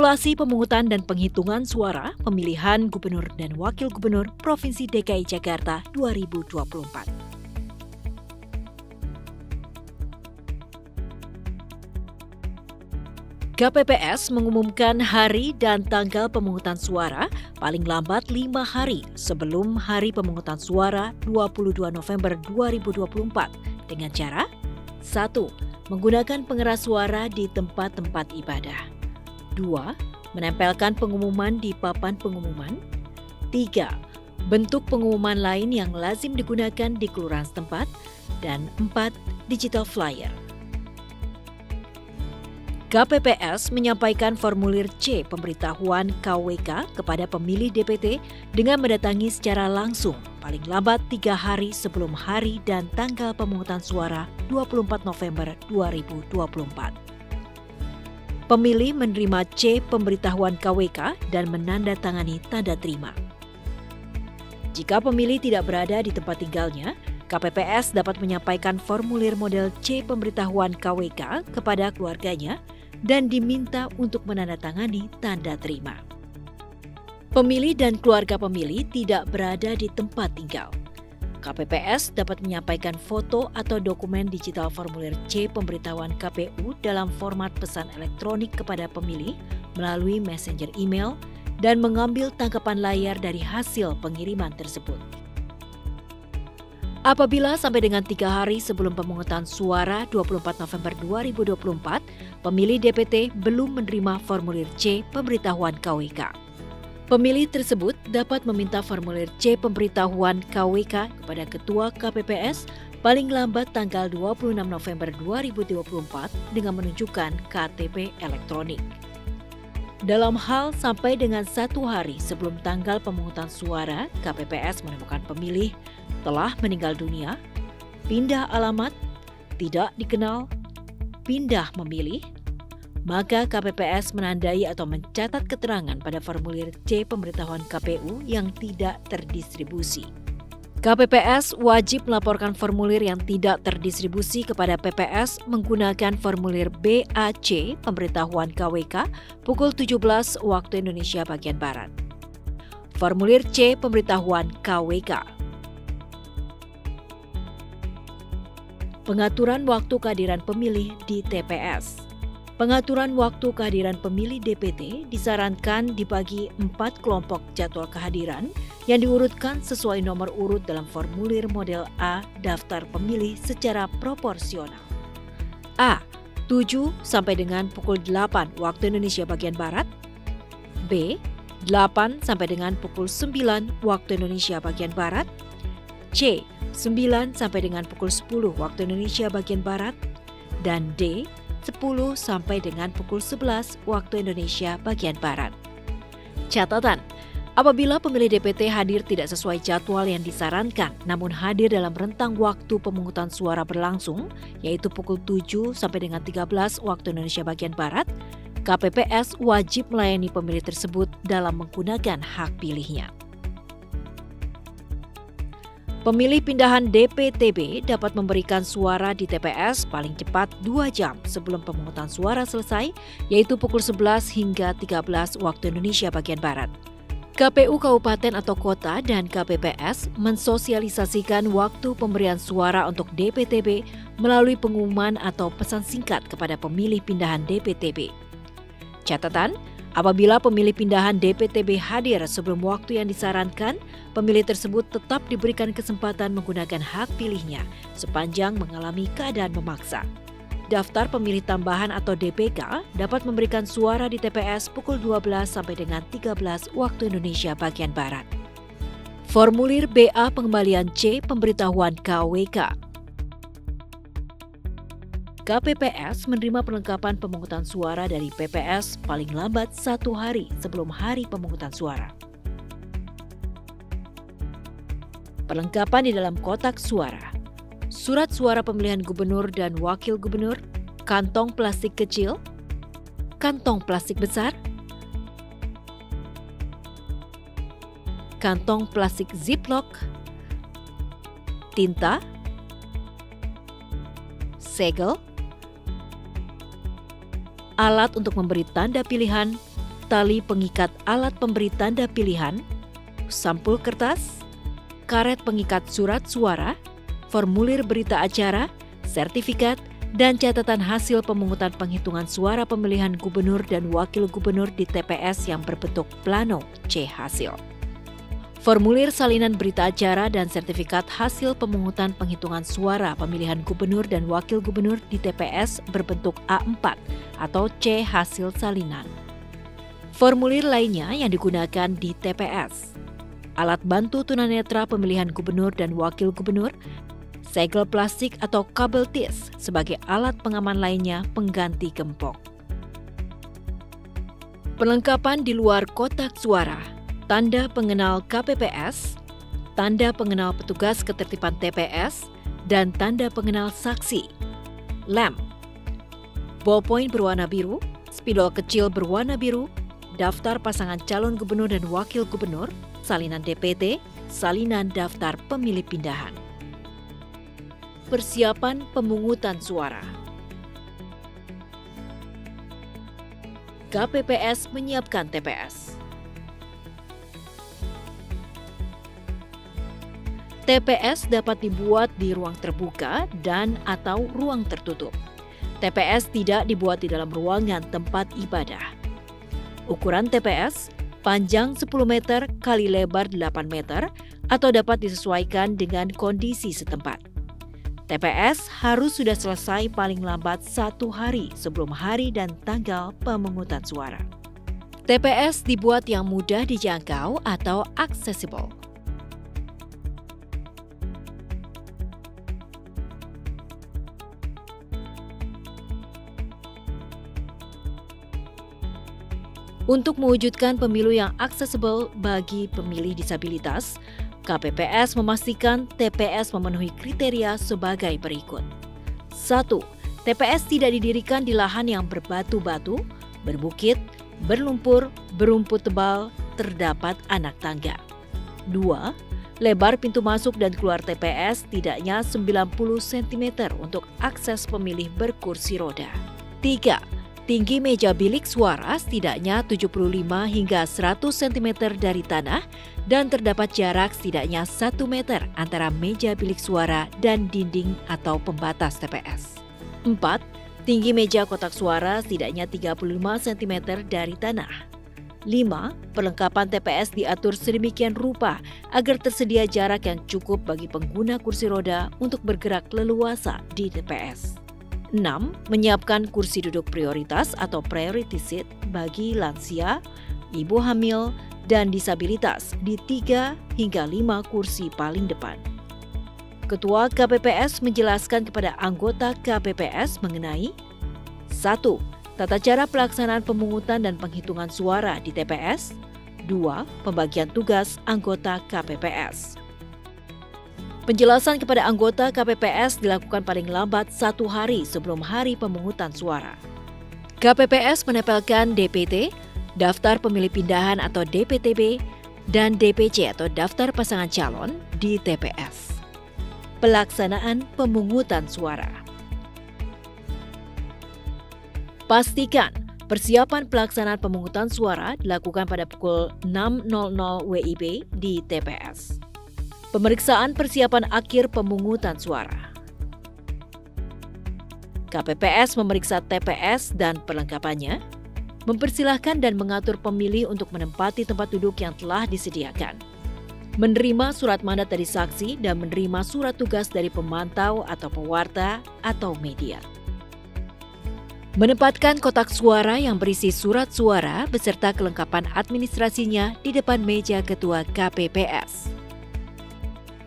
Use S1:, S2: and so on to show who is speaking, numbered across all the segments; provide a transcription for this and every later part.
S1: Simulasi pemungutan dan penghitungan suara pemilihan Gubernur dan Wakil Gubernur Provinsi DKI Jakarta 2024. KPPS mengumumkan hari dan tanggal pemungutan suara paling lambat 5 hari sebelum hari pemungutan suara 22 November 2024 dengan cara 1. Menggunakan pengeras suara di tempat-tempat ibadah. 2. Menempelkan pengumuman di papan pengumuman. 3. Bentuk pengumuman lain yang lazim digunakan di kelurahan setempat. Dan 4. Digital flyer. KPPS menyampaikan formulir C pemberitahuan KWK kepada pemilih DPT dengan mendatangi secara langsung paling lambat 3 hari sebelum hari dan tanggal pemungutan suara 24 November 2024. Pemilih menerima C pemberitahuan KWK dan menandatangani tanda terima. Jika pemilih tidak berada di tempat tinggalnya, KPPS dapat menyampaikan formulir model C pemberitahuan KWK kepada keluarganya dan diminta untuk menandatangani tanda terima. Pemilih dan keluarga pemilih tidak berada di tempat tinggal. KPPS dapat menyampaikan foto atau dokumen digital formulir C pemberitahuan KPU dalam format pesan elektronik kepada pemilih melalui messenger email dan mengambil tangkapan layar dari hasil pengiriman tersebut. Apabila sampai dengan 3 hari sebelum pemungutan suara 24 November 2024, pemilih DPT belum menerima formulir C pemberitahuan KWK. Pemilih tersebut dapat meminta formulir C pemberitahuan KWK kepada Ketua KPPS paling lambat tanggal 26 November 2024 dengan menunjukkan KTP elektronik. Dalam hal sampai dengan 1 hari sebelum tanggal pemungutan suara, KPPS menemukan pemilih telah meninggal dunia, pindah alamat, tidak dikenal, pindah memilih, maka KPPS menandai atau mencatat keterangan pada formulir C pemberitahuan KPU yang tidak terdistribusi. KPPS wajib melaporkan formulir yang tidak terdistribusi kepada PPS menggunakan formulir BAC pemberitahuan KWK pukul 17 waktu Indonesia bagian Barat. Formulir C pemberitahuan KWK. Pengaturan waktu kehadiran pemilih di TPS. Pengaturan waktu kehadiran pemilih DPT disarankan dibagi 4 kelompok jadwal kehadiran yang diurutkan sesuai nomor urut dalam formulir model A daftar pemilih secara proporsional. A. 7 sampai dengan pukul 8 waktu Indonesia bagian Barat. B. 8 sampai dengan pukul 9 waktu Indonesia bagian Barat. C. 9 sampai dengan pukul 10 waktu Indonesia bagian Barat. Dan D. 10 sampai dengan pukul 11 waktu Indonesia bagian Barat. Catatan, apabila pemilih DPT hadir tidak sesuai jadwal yang disarankan, namun hadir dalam rentang waktu pemungutan suara berlangsung, yaitu pukul 7 sampai dengan 13 waktu Indonesia bagian Barat, KPPS wajib melayani pemilih tersebut dalam menggunakan hak pilihnya. Pemilih pindahan DPTB dapat memberikan suara di TPS paling cepat 2 jam sebelum pemungutan suara selesai, yaitu pukul 11 hingga 13 waktu Indonesia bagian Barat. KPU Kabupaten atau Kota dan KPPS mensosialisasikan waktu pemberian suara untuk DPTB melalui pengumuman atau pesan singkat kepada pemilih pindahan DPTB. Catatan, apabila pemilih pindahan DPTB hadir sebelum waktu yang disarankan, pemilih tersebut tetap diberikan kesempatan menggunakan hak pilihnya sepanjang mengalami keadaan memaksa. Daftar pemilih tambahan atau DPK dapat memberikan suara di TPS pukul 12 sampai dengan 13 waktu Indonesia bagian Barat. Formulir BA pengembalian C pemberitahuan KWK. KPPS menerima perlengkapan pemungutan suara dari PPS paling lambat 1 hari sebelum hari pemungutan suara. Perlengkapan di dalam kotak suara. Surat suara pemilihan gubernur dan wakil gubernur, kantong plastik kecil, kantong plastik besar, kantong plastik ziplock, tinta, segel, alat untuk memberi tanda pilihan, tali pengikat alat pemberi tanda pilihan, sampul kertas, karet pengikat surat suara, formulir berita acara, sertifikat, dan catatan hasil pemungutan penghitungan suara pemilihan gubernur dan wakil gubernur di TPS yang berbentuk plano C hasil. Formulir salinan berita acara dan sertifikat hasil pemungutan penghitungan suara pemilihan gubernur dan wakil gubernur di TPS berbentuk A4 atau C hasil salinan. Formulir lainnya yang digunakan di TPS: alat bantu tunanetra pemilihan gubernur dan wakil gubernur, segel plastik atau kabel tis sebagai alat pengaman lainnya pengganti gempok. Perlengkapan di luar kotak suara: tanda pengenal KPPS, tanda pengenal petugas ketertiban TPS, dan tanda pengenal saksi. Lem, ballpoint berwarna biru, spidol kecil berwarna biru, daftar pasangan calon gubernur dan wakil gubernur, salinan DPT, salinan daftar pemilih pindahan. Persiapan pemungutan suara. KPPS menyiapkan TPS. TPS dapat dibuat di ruang terbuka dan atau ruang tertutup. TPS tidak dibuat di dalam ruangan tempat ibadah. Ukuran TPS, panjang 10 meter kali lebar 8 meter atau dapat disesuaikan dengan kondisi setempat. TPS harus sudah selesai paling lambat 1 hari sebelum hari dan tanggal pemungutan suara. TPS dibuat yang mudah dijangkau atau accessible. Untuk mewujudkan pemilu yang aksesibel bagi pemilih disabilitas, KPPS memastikan TPS memenuhi kriteria sebagai berikut. 1. TPS tidak didirikan di lahan yang berbatu-batu, berbukit, berlumpur, berumput tebal, terdapat anak tangga. 2. Lebar pintu masuk dan keluar TPS tidaknya 90 cm untuk akses pemilih berkursi roda. 3. Tinggi meja bilik suara setidaknya 75 hingga 100 cm dari tanah dan terdapat jarak setidaknya 1 meter antara meja bilik suara dan dinding atau pembatas TPS. 4. Tinggi meja kotak suara setidaknya 35 cm dari tanah. 5. Perlengkapan TPS diatur sedemikian rupa agar tersedia jarak yang cukup bagi pengguna kursi roda untuk bergerak leluasa di TPS. 6. Menyiapkan kursi duduk prioritas atau priority seat bagi lansia, ibu hamil, dan disabilitas di 3 hingga 5 kursi paling depan. Ketua KPPS menjelaskan kepada anggota KPPS mengenai 1. Tata cara pelaksanaan pemungutan dan penghitungan suara di TPS. 2. Pembagian tugas anggota KPPS. Penjelasan kepada anggota KPPS dilakukan paling lambat 1 hari sebelum hari pemungutan suara. KPPS menempelkan DPT, daftar pemilih pindahan atau DPTB, dan DPC atau daftar pasangan calon di TPS. Pelaksanaan pemungutan suara. Pastikan persiapan pelaksanaan pemungutan suara dilakukan pada pukul 6.00 WIB di TPS. Pemeriksaan persiapan akhir pemungutan suara. KPPS memeriksa TPS dan perlengkapannya, mempersilahkan dan mengatur pemilih untuk menempati tempat duduk yang telah disediakan, menerima surat mandat dari saksi dan menerima surat tugas dari pemantau atau pewarta atau media. Menempatkan kotak suara yang berisi surat suara beserta kelengkapan administrasinya di depan meja ketua KPPS.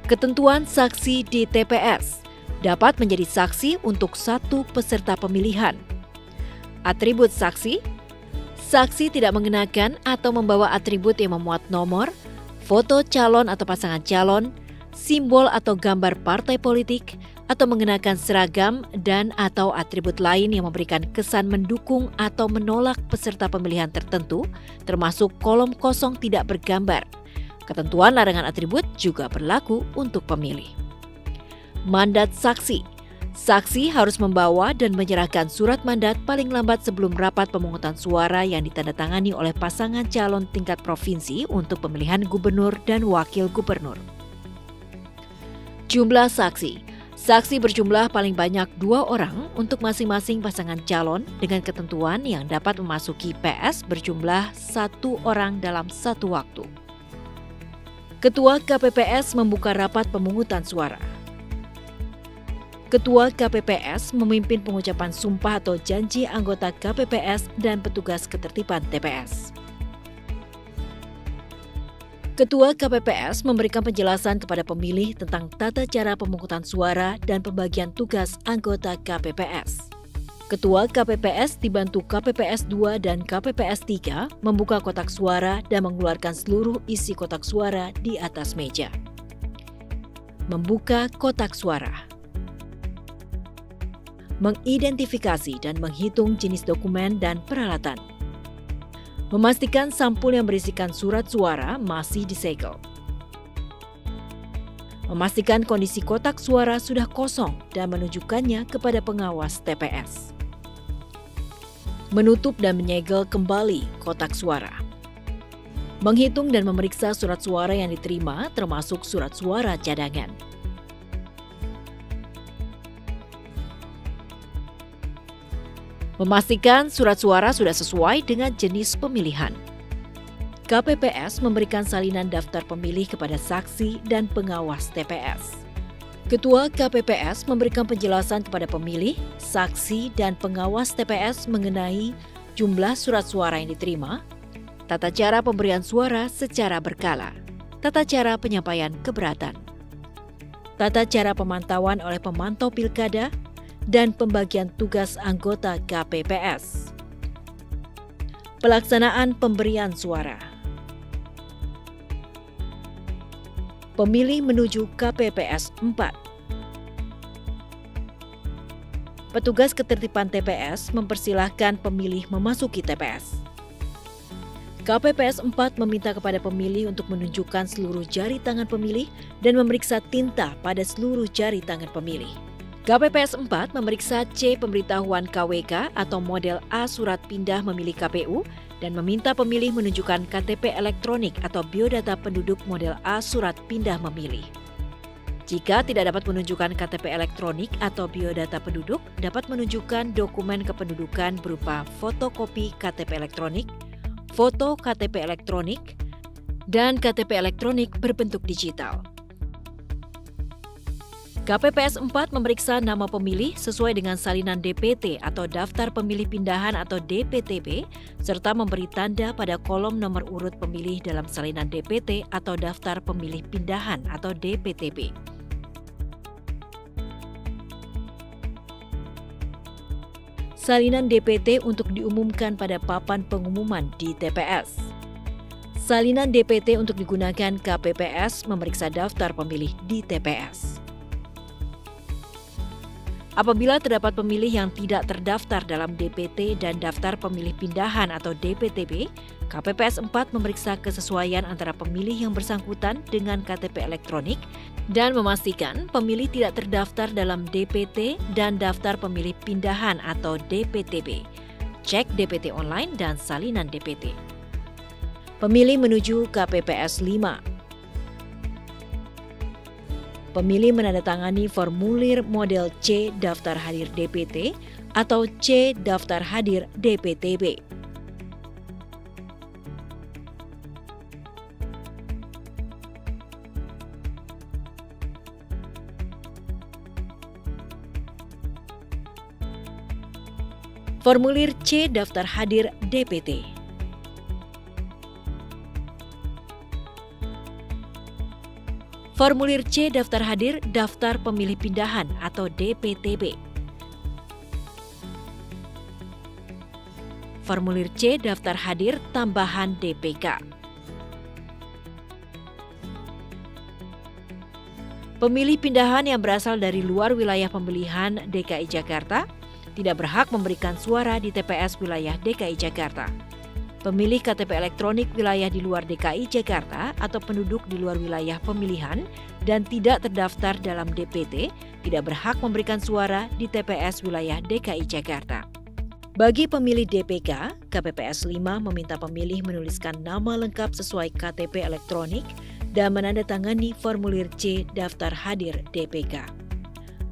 S1: Ketentuan saksi di TPS dapat menjadi saksi untuk 1 peserta pemilihan. Atribut saksi: saksi tidak mengenakan atau membawa atribut yang memuat nomor, foto calon atau pasangan calon, simbol atau gambar partai politik, atau mengenakan seragam dan atau atribut lain yang memberikan kesan mendukung atau menolak peserta pemilihan tertentu, termasuk kolom kosong tidak bergambar. Ketentuan larangan atribut juga berlaku untuk pemilih. Mandat saksi: Saksi harus membawa dan menyerahkan surat mandat paling lambat sebelum rapat pemungutan suara yang ditandatangani oleh pasangan calon tingkat provinsi untuk pemilihan gubernur dan wakil gubernur. Jumlah saksi. Saksi berjumlah paling banyak 2 orang untuk masing-masing pasangan calon dengan ketentuan yang dapat memasuki PS berjumlah 1 orang dalam satu waktu. Ketua KPPS membuka rapat pemungutan suara. Ketua KPPS memimpin pengucapan sumpah atau janji anggota KPPS dan petugas ketertiban TPS. Ketua KPPS memberikan penjelasan kepada pemilih tentang tata cara pemungutan suara dan pembagian tugas anggota KPPS. Ketua KPPS dibantu KPPS 2 dan KPPS 3 membuka kotak suara dan mengeluarkan seluruh isi kotak suara di atas meja. Membuka kotak suara. Mengidentifikasi dan menghitung jenis dokumen dan peralatan. Memastikan sampul yang berisikan surat suara masih disegel. Memastikan kondisi kotak suara sudah kosong dan menunjukkannya kepada pengawas TPS. Menutup dan menyegel kembali kotak suara. Menghitung dan memeriksa surat suara yang diterima termasuk surat suara cadangan. Memastikan surat suara sudah sesuai dengan jenis pemilihan. KPPS memberikan salinan daftar pemilih kepada saksi dan pengawas TPS. Ketua KPPS memberikan penjelasan kepada pemilih, saksi, dan pengawas TPS mengenai jumlah surat suara yang diterima, tata cara pemberian suara secara berkala, tata cara penyampaian keberatan, tata cara pemantauan oleh pemantau pilkada, dan pembagian tugas anggota KPPS. Pelaksanaan pemberian suara. Pemilih menuju KPPS 4. Petugas ketertiban TPS mempersilahkan pemilih memasuki TPS. KPPS 4 meminta kepada pemilih untuk menunjukkan seluruh jari tangan pemilih dan memeriksa tinta pada seluruh jari tangan pemilih. KPPS 4 memeriksa C pemberitahuan KWK atau model A surat pindah memilih KPU dan meminta pemilih menunjukkan KTP elektronik atau biodata penduduk model A surat pindah memilih. Jika tidak dapat menunjukkan KTP elektronik atau biodata penduduk, dapat menunjukkan dokumen kependudukan berupa fotokopi KTP elektronik, foto KTP elektronik, dan KTP elektronik berbentuk digital. KPPS 4 memeriksa nama pemilih sesuai dengan salinan DPT atau Daftar Pemilih Pindahan atau DPTB, serta memberi tanda pada kolom nomor urut pemilih dalam salinan DPT atau Daftar Pemilih Pindahan atau DPTB. Salinan DPT untuk diumumkan pada papan pengumuman di TPS. Salinan DPT untuk digunakan KPPS memeriksa daftar pemilih di TPS. Apabila terdapat pemilih yang tidak terdaftar dalam DPT dan daftar pemilih pindahan atau DPTB, KPPS 4 memeriksa kesesuaian antara pemilih yang bersangkutan dengan KTP elektronik dan memastikan pemilih tidak terdaftar dalam DPT dan daftar pemilih pindahan atau DPTB. Cek DPT online dan salinan DPT. Pemilih menuju KPPS 5. Pemilih menandatangani formulir model C Daftar Hadir DPT atau C Daftar Hadir DPTB. Formulir C Daftar Hadir DPT. Formulir C Daftar Hadir Daftar Pemilih Pindahan atau DPTB. Formulir C Daftar Hadir Tambahan DPK. Pemilih pindahan yang berasal dari luar wilayah pemilihan DKI Jakarta tidak berhak memberikan suara di TPS wilayah DKI Jakarta. pemilih KTP elektronik wilayah di luar DKI Jakarta atau penduduk di luar wilayah pemilihan dan tidak terdaftar dalam DPT tidak berhak memberikan suara di TPS wilayah DKI Jakarta. Bagi pemilih DPK, KPPS 5 meminta pemilih menuliskan nama lengkap sesuai KTP elektronik dan menandatangani formulir C daftar hadir DPK.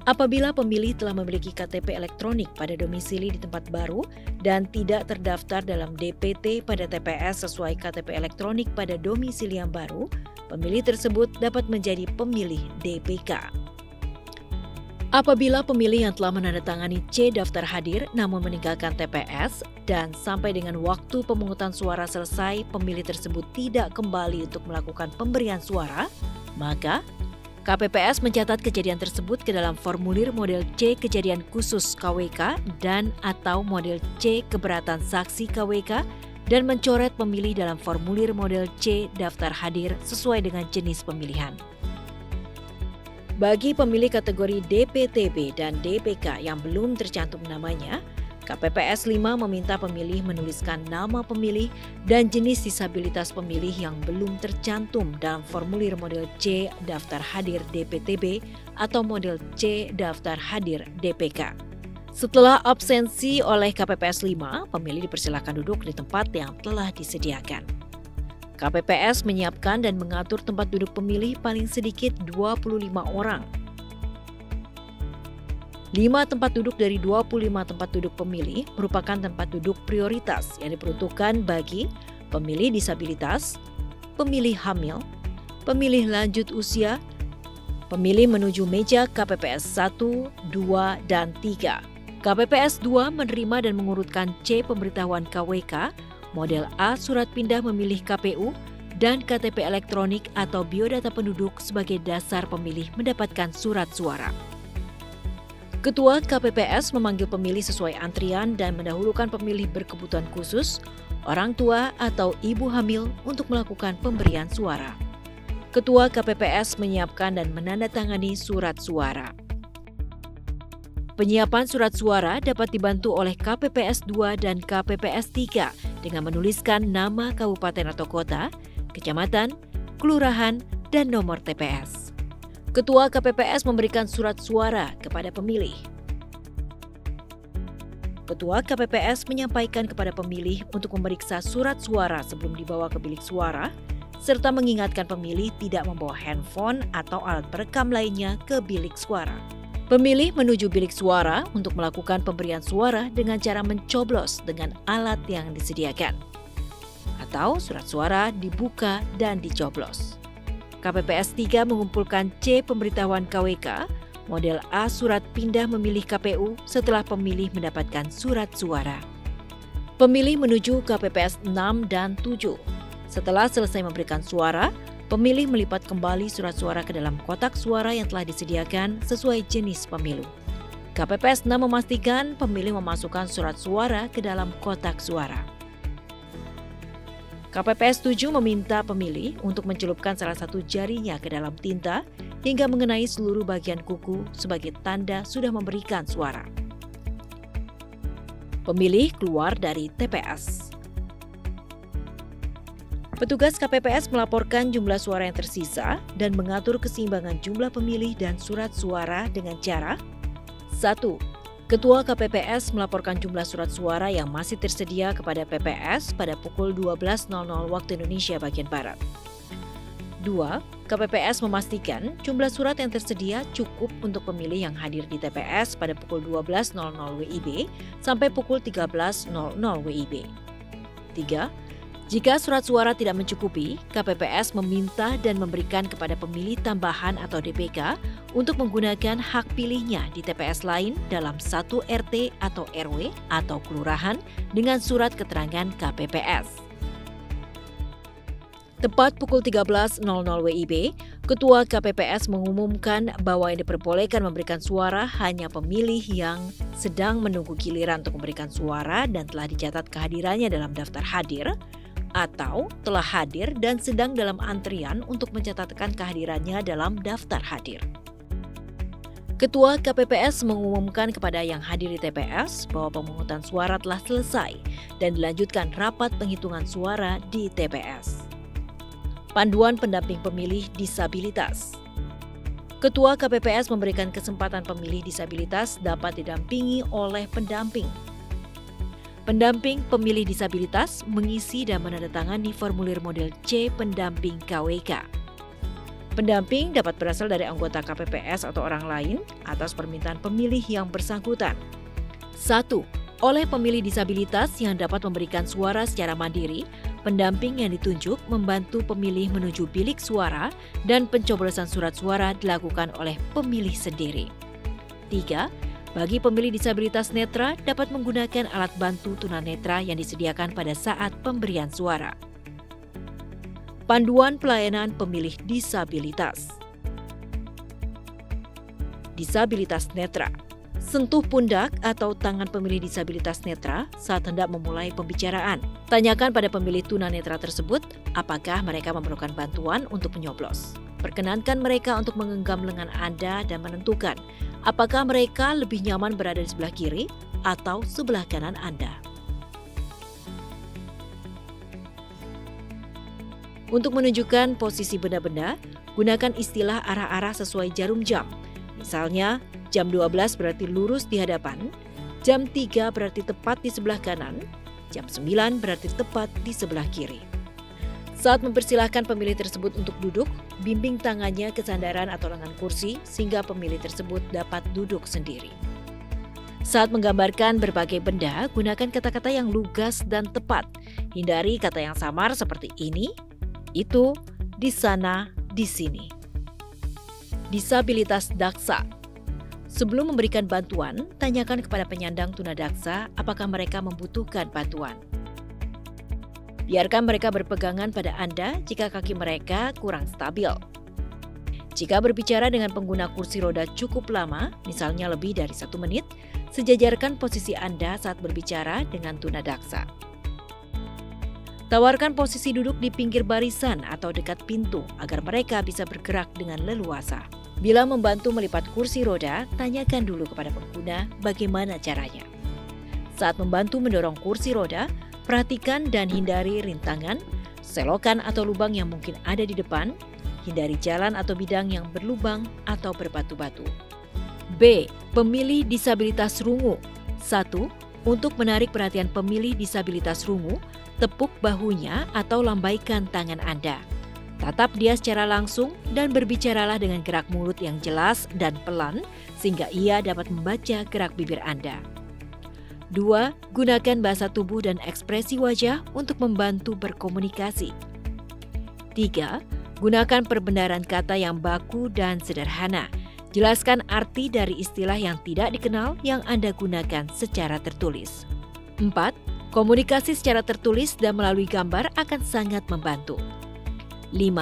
S1: Apabila pemilih telah memiliki KTP elektronik pada domisili di tempat baru dan tidak terdaftar dalam DPT pada TPS sesuai KTP elektronik pada domisili yang baru, pemilih tersebut dapat menjadi pemilih DPK. Apabila pemilih yang telah menandatangani C daftar hadir namun meninggalkan TPS dan sampai dengan waktu pemungutan suara selesai pemilih tersebut tidak kembali untuk melakukan pemberian suara, maka KPPS mencatat kejadian tersebut ke dalam formulir model C kejadian khusus KWK dan atau model C keberatan saksi KWK dan mencoret pemilih dalam formulir model C daftar hadir sesuai dengan jenis pemilihan. Bagi pemilih kategori DPTB dan DPK yang belum tercantum namanya, KPPS 5 meminta pemilih menuliskan nama pemilih dan jenis disabilitas pemilih yang belum tercantum dalam formulir model C daftar hadir DPTB atau model C daftar hadir DPK. Setelah absensi oleh KPPS 5, pemilih dipersilakan duduk di tempat yang telah disediakan. KPPS menyiapkan dan mengatur tempat duduk pemilih paling sedikit 25 orang. 5 tempat duduk dari 25 tempat duduk pemilih merupakan tempat duduk prioritas yang diperuntukkan bagi pemilih disabilitas, pemilih hamil, pemilih lanjut usia, pemilih menuju meja KPPS 1, 2, dan 3. KPPS 2 menerima dan mengurutkan C pemberitahuan KWK, model A surat pindah memilih KPU, dan KTP elektronik atau biodata penduduk sebagai dasar pemilih mendapatkan surat suara. Ketua KPPS memanggil pemilih sesuai antrian dan mendahulukan pemilih berkebutuhan khusus, orang tua atau ibu hamil untuk melakukan pemberian suara. Ketua KPPS menyiapkan dan menandatangani surat suara. Penyiapan surat suara dapat dibantu oleh KPPS 2 dan KPPS 3 dengan menuliskan nama kabupaten atau kota, kecamatan, kelurahan, dan nomor TPS. Ketua KPPS memberikan surat suara kepada pemilih. Ketua KPPS menyampaikan kepada pemilih untuk memeriksa surat suara sebelum dibawa ke bilik suara, serta mengingatkan pemilih tidak membawa handphone atau alat perekam lainnya ke bilik suara. Pemilih menuju bilik suara untuk melakukan pemberian suara dengan cara mencoblos dengan alat yang disediakan. Atau surat suara dibuka dan dicoblos. KPPS 3 mengumpulkan C pemberitahuan KWK, model A surat pindah memilih KPU setelah pemilih mendapatkan surat suara. Pemilih menuju KPPS 6 dan 7. Setelah selesai memberikan suara, pemilih melipat kembali surat suara ke dalam kotak suara yang telah disediakan sesuai jenis pemilu. KPPS 6 memastikan pemilih memasukkan surat suara ke dalam kotak suara. KPPS 7 meminta pemilih untuk mencelupkan salah satu jarinya ke dalam tinta hingga mengenai seluruh bagian kuku sebagai tanda sudah memberikan suara. Pemilih keluar dari TPS. Petugas KPPS melaporkan jumlah suara yang tersisa dan mengatur keseimbangan jumlah pemilih dan surat suara dengan cara 1. Ketua KPPS melaporkan jumlah surat suara yang masih tersedia kepada PPS pada pukul 12.00 waktu Indonesia bagian Barat. 2. KPPS memastikan jumlah surat yang tersedia cukup untuk pemilih yang hadir di TPS pada pukul 12.00 WIB sampai pukul 13.00 WIB. 3. Jika surat suara tidak mencukupi, KPPS meminta dan memberikan kepada pemilih tambahan atau DPK untuk menggunakan hak pilihnya di TPS lain dalam satu RT atau RW atau kelurahan dengan surat keterangan KPPS. Tepat pukul 13.00 WIB, Ketua KPPS mengumumkan bahwa yang diperbolehkan memberikan suara hanya pemilih yang sedang menunggu giliran untuk memberikan suara dan telah dicatat kehadirannya dalam daftar hadir, atau telah hadir dan sedang dalam antrian untuk mencatatkan kehadirannya dalam daftar hadir. Ketua KPPS mengumumkan kepada yang hadir di TPS bahwa pemungutan suara telah selesai dan dilanjutkan rapat penghitungan suara di TPS. Panduan pendamping pemilih disabilitas. Ketua KPPS memberikan kesempatan pemilih disabilitas dapat didampingi oleh pendamping. Pendamping pemilih disabilitas mengisi dan menandatangani formulir model C pendamping KWK. Pendamping dapat berasal dari anggota KPPS atau orang lain atas permintaan pemilih yang bersangkutan. 1. Oleh pemilih disabilitas yang dapat memberikan suara secara mandiri, pendamping yang ditunjuk membantu pemilih menuju bilik suara dan pencoblosan surat suara dilakukan oleh pemilih sendiri. 3. Bagi pemilih disabilitas netra dapat menggunakan alat bantu tunanetra yang disediakan pada saat pemberian suara. Panduan pelayanan pemilih disabilitas. Disabilitas netra. Sentuh pundak atau tangan pemilih disabilitas netra saat hendak memulai pembicaraan. Tanyakan pada pemilih tunanetra tersebut apakah mereka memerlukan bantuan untuk menyoblos. Perkenankan mereka untuk menggenggam lengan Anda dan menentukan apakah mereka lebih nyaman berada di sebelah kiri atau sebelah kanan Anda. Untuk menunjukkan posisi benda-benda, gunakan istilah arah-arah sesuai jarum jam. Misalnya, jam 12 berarti lurus di hadapan, jam 3 berarti tepat di sebelah kanan, jam 9 berarti tepat di sebelah kiri. Saat mempersilahkan pemilih tersebut untuk duduk, bimbing tangannya ke sandaran atau lengan kursi sehingga pemilih tersebut dapat duduk sendiri. Saat menggambarkan berbagai benda, gunakan kata-kata yang lugas dan tepat. Hindari kata yang samar seperti ini, itu, di sana, di sini. Disabilitas daksa. Sebelum memberikan bantuan, tanyakan kepada penyandang tunadaksa apakah mereka membutuhkan bantuan. Biarkan mereka berpegangan pada Anda jika kaki mereka kurang stabil. Jika berbicara dengan pengguna kursi roda cukup lama, misalnya lebih dari 1 menit, sejajarkan posisi Anda saat berbicara dengan tunadaksa. Tawarkan posisi duduk di pinggir barisan atau dekat pintu agar mereka bisa bergerak dengan leluasa. Bila membantu melipat kursi roda, tanyakan dulu kepada pengguna bagaimana caranya. Saat membantu mendorong kursi roda, perhatikan dan hindari rintangan, selokan atau lubang yang mungkin ada di depan, hindari jalan atau bidang yang berlubang atau berbatu-batu. B. Pemilih disabilitas rungu. 1. Untuk menarik perhatian pemilih disabilitas rungu, tepuk bahunya atau lambaikan tangan Anda. Tatap dia secara langsung dan berbicaralah dengan gerak mulut yang jelas dan pelan sehingga ia dapat membaca gerak bibir Anda. 2. Gunakan bahasa tubuh dan ekspresi wajah untuk membantu berkomunikasi. 3. Gunakan perbendaharaan kata yang baku dan sederhana. Jelaskan arti dari istilah yang tidak dikenal yang Anda gunakan secara tertulis. 4. Komunikasi secara tertulis dan melalui gambar akan sangat membantu. 5.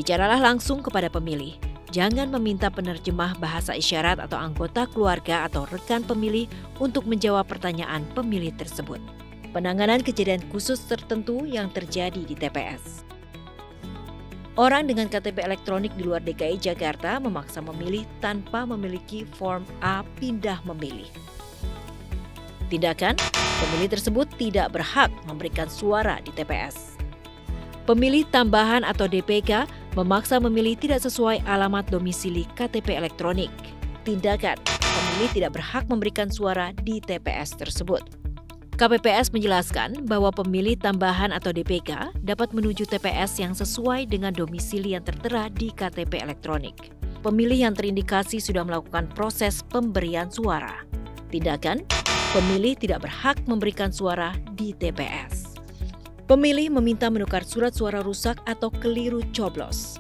S1: Bicaralah langsung kepada pemilih. Jangan meminta penerjemah bahasa isyarat atau anggota keluarga atau rekan pemilih untuk menjawab pertanyaan pemilih tersebut. Penanganan kejadian khusus tertentu yang terjadi di TPS. Orang dengan KTP elektronik di luar DKI Jakarta memaksa memilih tanpa memiliki form A pindah memilih. Tindakan, pemilih tersebut tidak berhak memberikan suara di TPS. Pemilih tambahan atau DPK memaksa memilih tidak sesuai alamat domisili KTP elektronik. Tindakan, pemilih tidak berhak memberikan suara di TPS tersebut. KPPS menjelaskan bahwa pemilih tambahan atau DPK dapat menuju TPS yang sesuai dengan domisili yang tertera di KTP elektronik. Pemilih yang terindikasi sudah melakukan proses pemberian suara. Tindakan, pemilih tidak berhak memberikan suara di TPS. Pemilih meminta menukar surat suara rusak atau keliru coblos.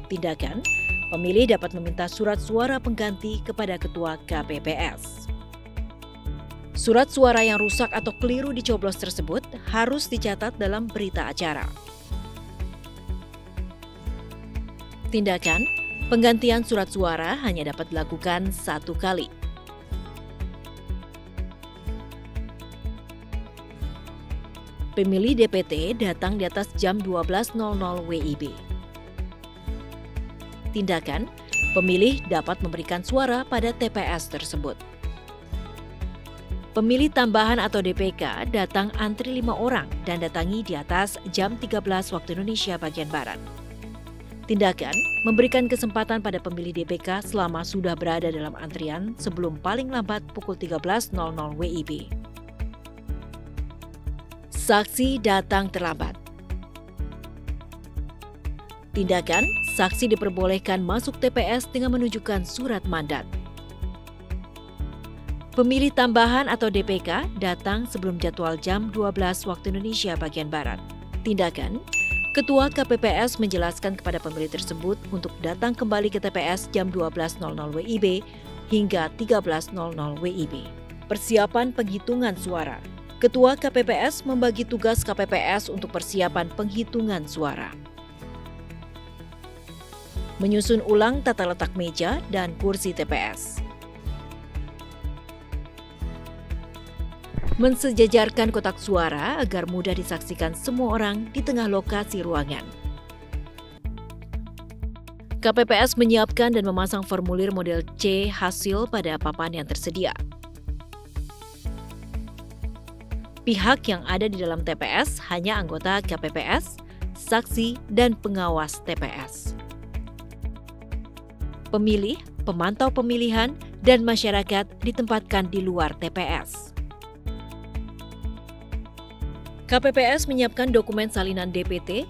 S1: Tindakan, pemilih dapat meminta surat suara pengganti kepada Ketua KPPS. Surat suara yang rusak atau keliru dicoblos tersebut harus dicatat dalam berita acara. Tindakan, penggantian surat suara hanya dapat dilakukan 1 kali. Pemilih DPT datang di atas jam 12.00 WIB. Tindakan, Pemilih dapat memberikan suara pada TPS tersebut. Pemilih tambahan atau DPK datang antri 5 orang dan datangi di atas jam 13 waktu Indonesia bagian Barat. Tindakan memberikan kesempatan pada pemilih DPK selama sudah berada dalam antrian sebelum paling lambat pukul 13.00 WIB. Saksi datang terlambat. Tindakan, saksi diperbolehkan masuk TPS dengan menunjukkan surat mandat. Pemilih tambahan atau DPK datang sebelum jadwal jam 12 waktu Indonesia bagian Barat. Tindakan, Ketua KPPS menjelaskan kepada pemilih tersebut untuk datang kembali ke TPS jam 12.00 WIB hingga 13.00 WIB. Persiapan penghitungan suara. Ketua KPPS membagi tugas KPPS untuk persiapan penghitungan suara. Menyusun ulang tata letak meja dan kursi TPS. Mensejajarkan kotak suara agar mudah disaksikan semua orang di tengah lokasi ruangan. KPPS menyiapkan dan memasang formulir model C hasil pada papan yang tersedia. Pihak yang ada di dalam TPS hanya anggota KPPS, saksi, dan pengawas TPS. Pemilih, pemantau pemilihan, dan masyarakat ditempatkan di luar TPS. KPPS menyiapkan dokumen salinan DPT.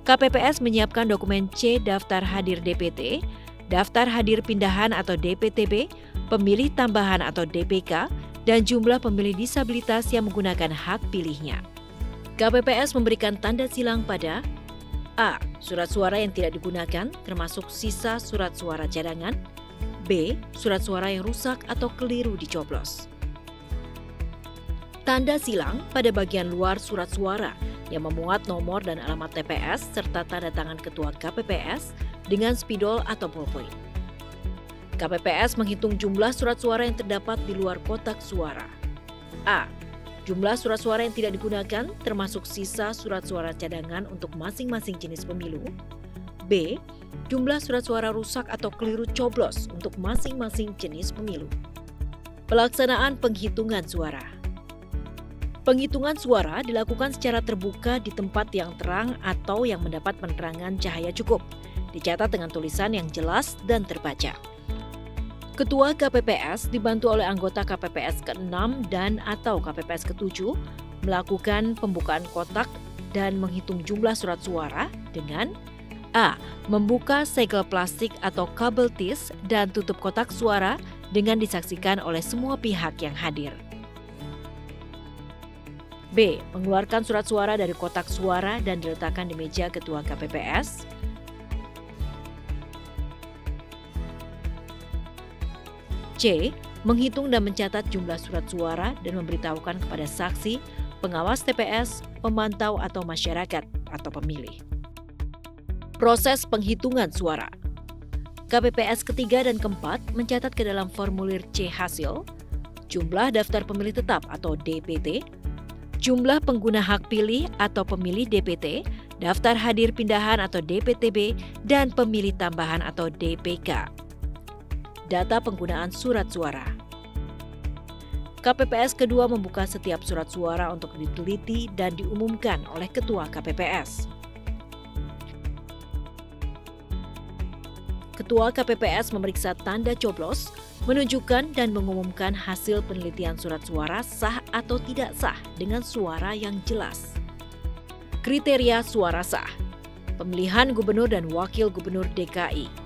S1: KPPS menyiapkan dokumen C daftar hadir DPT, daftar hadir pindahan atau DPTB, pemilih tambahan atau DPK, dan jumlah pemilih disabilitas yang menggunakan hak pilihnya. KPPS memberikan tanda silang pada A. Surat suara yang tidak digunakan, termasuk sisa surat suara cadangan. B. Surat suara yang rusak atau keliru dicoblos. Tanda silang pada bagian luar surat suara yang memuat nomor dan alamat TPS serta tanda tangan Ketua KPPS dengan spidol atau ballpoint. KPPS menghitung jumlah surat suara yang terdapat di luar kotak suara. A. Jumlah surat suara yang tidak digunakan termasuk sisa surat suara cadangan untuk masing-masing jenis pemilu. B. Jumlah surat suara rusak atau keliru coblos untuk masing-masing jenis pemilu. Pelaksanaan penghitungan suara. Penghitungan suara dilakukan secara terbuka di tempat yang terang atau yang mendapat penerangan cahaya cukup. Dicatat dengan tulisan yang jelas dan terbaca. Ketua KPPS dibantu oleh anggota KPPS ke-6 dan atau KPPS ke-7 melakukan pembukaan kotak dan menghitung jumlah surat suara dengan A. Membuka segel plastik atau kabel tis dan tutup kotak suara dengan disaksikan oleh semua pihak yang hadir. B. Mengeluarkan surat suara dari kotak suara dan diletakkan di meja Ketua KPPS. C. Menghitung dan mencatat jumlah surat suara dan memberitahukan kepada saksi, pengawas TPS, pemantau atau masyarakat atau pemilih. Proses penghitungan suara. KPPS ketiga dan keempat mencatat ke dalam formulir C hasil, jumlah daftar pemilih tetap atau DPT, jumlah pengguna hak pilih atau pemilih DPT, daftar hadir pindahan atau DPTB, dan pemilih tambahan atau DPK. Data penggunaan surat suara. KPPS kedua membuka setiap surat suara untuk diteliti dan diumumkan oleh Ketua KPPS. Ketua KPPS memeriksa tanda coblos, menunjukkan dan mengumumkan hasil penelitian surat suara sah atau tidak sah dengan suara yang jelas. Kriteria suara sah. Pemilihan gubernur dan wakil gubernur DKI.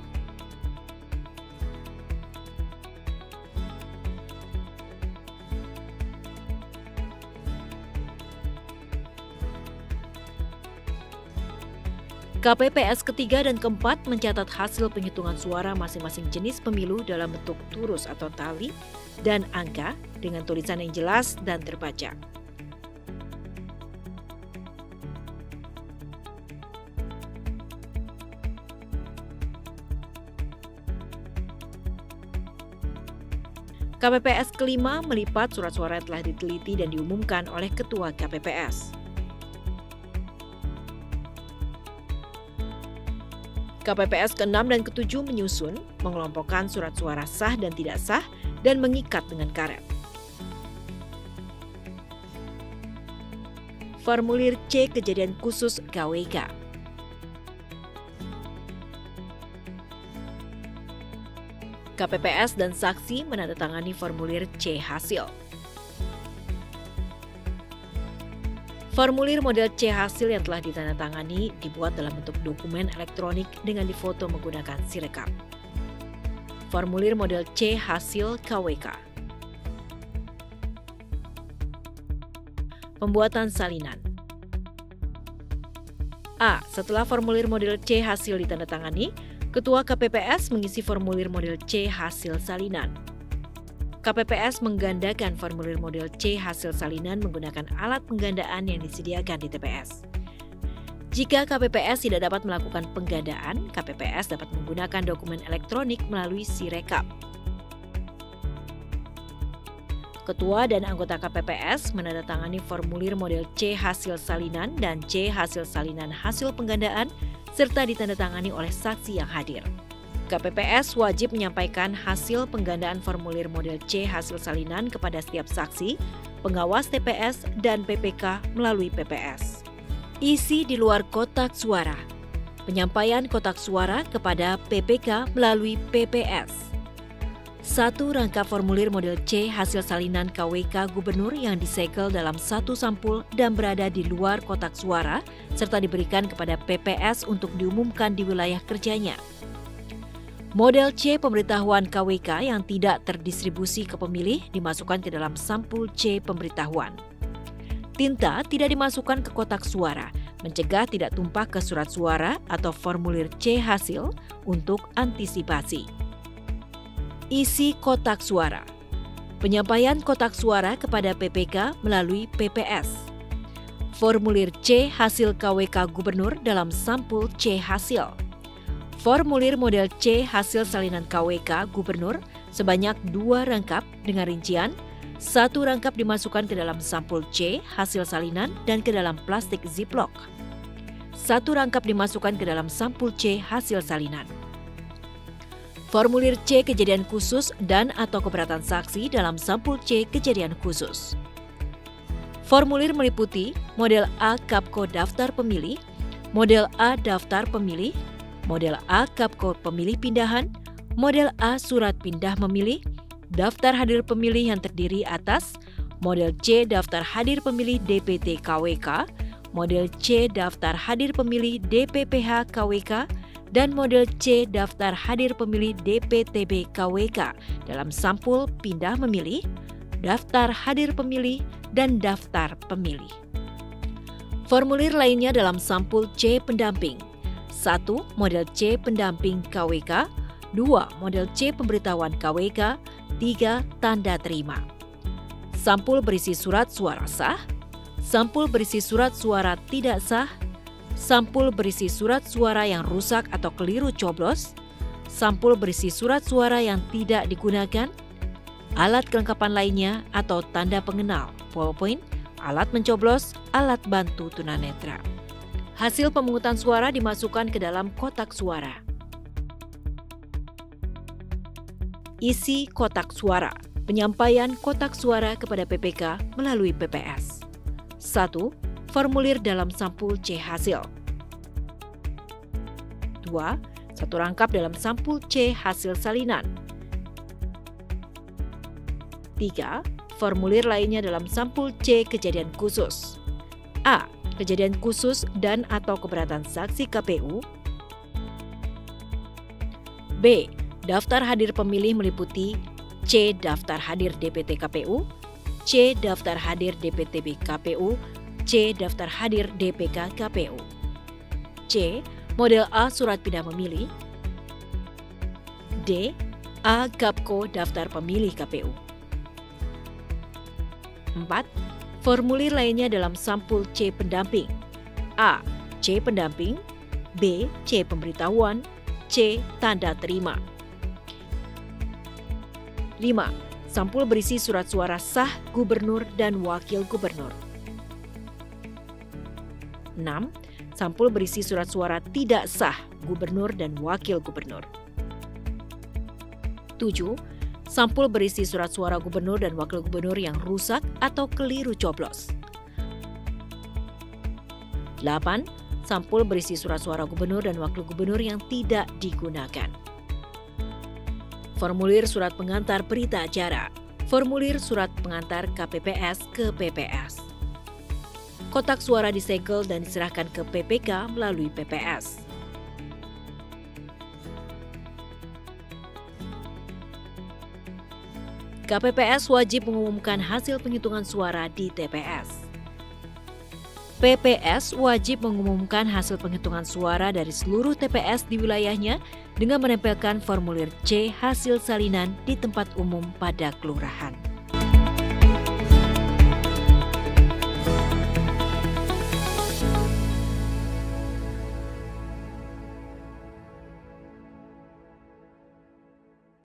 S1: KPPS ketiga dan keempat mencatat hasil penghitungan suara masing-masing jenis pemilu dalam bentuk turus atau tali dan angka dengan tulisan yang jelas dan terbaca. KPPS kelima melipat surat suara yang telah diteliti dan diumumkan oleh Ketua KPPS. KPPS ke-6 dan ke-7 menyusun, mengelompokkan surat suara sah dan tidak sah, dan mengikat dengan karet. Formulir C kejadian khusus KWK. KPPS dan saksi menandatangani formulir C hasil. Formulir model C hasil yang telah ditandatangani dibuat dalam bentuk dokumen elektronik dengan difoto menggunakan Sirekap. Formulir model C hasil KWK. Pembuatan salinan. A. Setelah formulir model C hasil ditandatangani, Ketua KPPS mengisi formulir model C hasil salinan. KPPS menggandakan formulir model C hasil salinan menggunakan alat penggandaan yang disediakan di TPS. Jika KPPS tidak dapat melakukan penggandaan, KPPS dapat menggunakan dokumen elektronik melalui Sirekap. Ketua dan anggota KPPS menandatangani formulir model C hasil salinan dan C hasil salinan hasil penggandaan serta ditandatangani oleh saksi yang hadir. KPPS wajib menyampaikan hasil penggandaan formulir model C hasil salinan kepada setiap saksi, pengawas TPS, dan PPK melalui PPS. Isi di luar kotak suara. Penyampaian kotak suara kepada PPK melalui PPS. 1. Rangkap formulir model C hasil salinan KWK Gubernur yang disegel dalam satu sampul dan berada di luar kotak suara, serta diberikan kepada PPS untuk diumumkan di wilayah kerjanya. Model C pemberitahuan KWK yang tidak terdistribusi ke pemilih dimasukkan ke dalam sampul C pemberitahuan. Tinta tidak dimasukkan ke kotak suara, mencegah tidak tumpah ke surat suara atau formulir C hasil untuk antisipasi. Isi kotak suara. Penyampaian kotak suara kepada PPK melalui PPS. Formulir C hasil KWK Gubernur dalam sampul C hasil. Formulir model C hasil salinan KWK Gubernur sebanyak 2 rangkap dengan rincian 1 rangkap dimasukkan ke dalam sampul C hasil salinan dan ke dalam plastik ziplock. 1 rangkap dimasukkan ke dalam sampul C hasil salinan. Formulir C kejadian khusus dan atau keberatan saksi dalam sampul C kejadian khusus. Formulir meliputi model A Kapko daftar pemilih, model A daftar pemilih, model A Kapko pemilih pindahan, model A surat pindah memilih, daftar hadir pemilih yang terdiri atas model C daftar hadir pemilih DPT KWK, model C daftar hadir pemilih DPPH KWK, dan model C daftar hadir pemilih DPTB KWK dalam sampul pindah memilih, daftar hadir pemilih, dan daftar pemilih. Formulir lainnya dalam sampul C pendamping. 1. Model C pendamping KWK, 2. Model C pemberitahuan KWK, 3. Tanda terima. Sampul berisi surat suara sah, sampul berisi surat suara tidak sah, sampul berisi surat suara yang rusak atau keliru coblos, sampul berisi surat suara yang tidak digunakan, alat kelengkapan lainnya atau tanda pengenal, PowerPoint, alat mencoblos, alat bantu tunanetra. Hasil pemungutan suara dimasukkan ke dalam kotak suara. Isi kotak suara. Penyampaian kotak suara kepada PPK melalui PPS. 1. Formulir dalam sampul C hasil. 2. 1 rangkap dalam sampul C hasil salinan. 3. Formulir lainnya dalam sampul C kejadian khusus. A. Kejadian khusus dan atau keberatan saksi KPU. B. Daftar hadir pemilih meliputi C. Daftar hadir DPT KPU, C. Daftar hadir DPTB KPU, C. Daftar hadir DPK KPU. C. Model A surat pindah memilih. D. A. Kapko daftar pemilih KPU. 4. Formulir lainnya dalam sampul C pendamping. A. C pendamping, B. C pemberitahuan, C. Tanda terima. 5. Sampul berisi surat suara sah gubernur dan wakil gubernur. 6. Sampul berisi surat suara tidak sah gubernur dan wakil gubernur. 7. Sampul berisi surat suara gubernur dan wakil gubernur yang rusak atau keliru coblos. 8. Sampul berisi surat suara gubernur dan wakil gubernur yang tidak digunakan. Formulir surat pengantar berita acara. Formulir surat pengantar KPPS ke PPS. Kotak suara disegel dan diserahkan ke PPK melalui PPS. KPPS wajib mengumumkan hasil penghitungan suara di TPS. PPS wajib mengumumkan hasil penghitungan suara dari seluruh TPS di wilayahnya dengan menempelkan formulir C hasil salinan di tempat umum pada kelurahan.